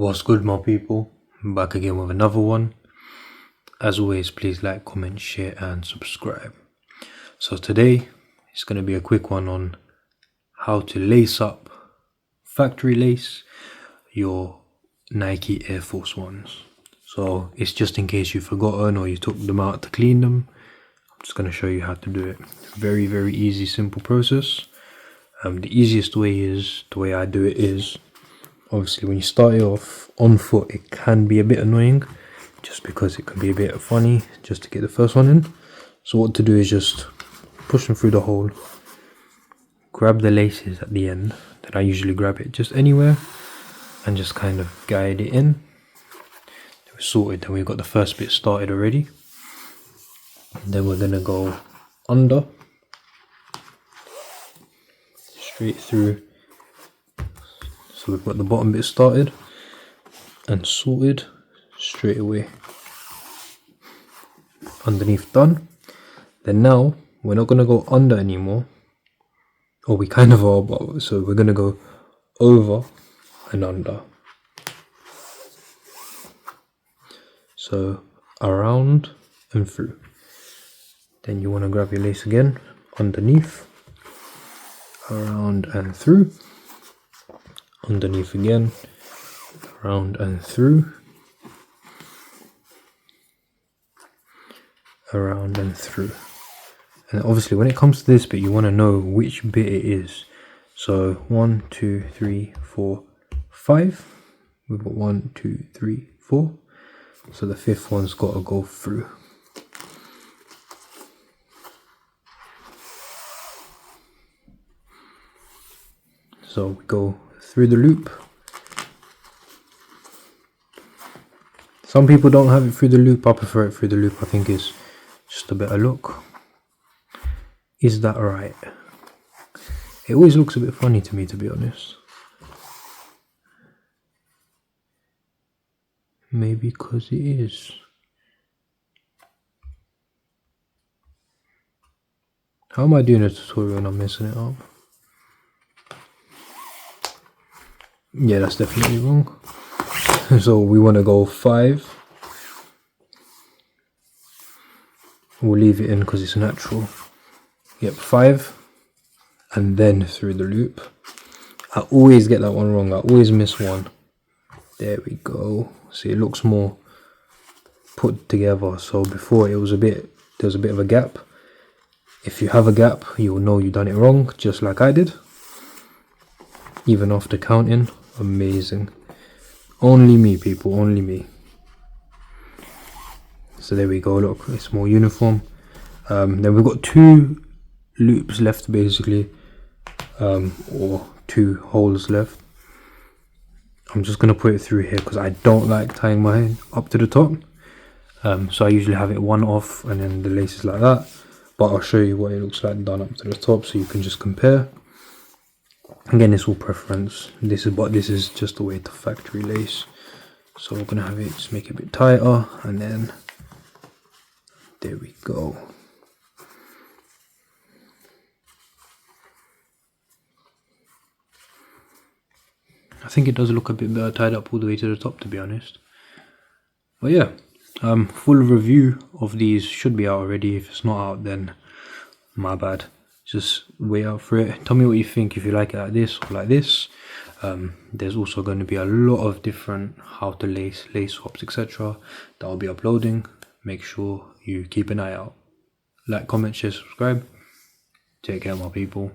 What's good, my people? Back again with another one. As always, please like, comment, share and subscribe. So today it's going to be a quick one on how to lace up, factory lace your Nike Air Force Ones. So it's just in case you've forgotten or you took them out to clean them. I'm just going to show you how to do it. Very, very easy, simple process. The easiest way is, the way I do it is, obviously when you start it off on foot, it can be a bit annoying just because it can be a bit funny just to get the first one in. So what to do is just push them through the hole, grab the laces at the end, then I usually grab it just anywhere and just kind of guide it in. We're sorted, then we've got the first bit started already. And then we're going to go under, straight through. So we've got the bottom bit started and sorted straight away. Underneath done. Then now we're not going to go under anymore, or we kind of are, but so we're going to go over and under. So around and through. Then you want to grab your lace again, underneath, around and through, underneath again, around and through, around and through. And obviously when it comes to this bit, you want to know which bit it is. So 1, 2, 3, 4, 5. We've got 1, 2, 3, 4. So the fifth one's got to go through. So we go through the loop. Some people don't have it through the loop. I prefer it through the loop. I think it's just a better look. Is that right? It always looks a bit funny to me, to be honest. Maybe because it is. How am I doing a tutorial and I'm messing it up? Yeah, that's definitely wrong. So we want to go 5. We'll leave it in because it's natural. Yep, 5. And then through the loop. I always get that one wrong. I always miss one. There we go. See, it looks more put together. So before there was a bit of a gap. If you have a gap, you'll know you've done it wrong, just like I did. Even after counting. Amazing. Only me, people, only me. So there we go, look, it's more uniform. Then we've got 2 loops left basically, or 2 holes left. I'm just going to put it through here because I don't like tying my hair up to the top. So I usually have it one off and then the laces like that. But I'll show you what it looks like done up to the top so you can just compare. Again, it's all preference. This is just a way to factory lace. So we're gonna have it, just make it a bit tighter, and then there we go. I think it does look a bit better tied up all the way to the top, to be honest. But yeah, full review of these should be out already. If it's not out, then my bad. Just wait out for it. Tell me what you think, if you like it like this or like this. There's also going to be a lot of different how to lace swaps, etc. that I'll be uploading. Make sure you keep an eye out. Like, comment, share, subscribe. Take care, my people.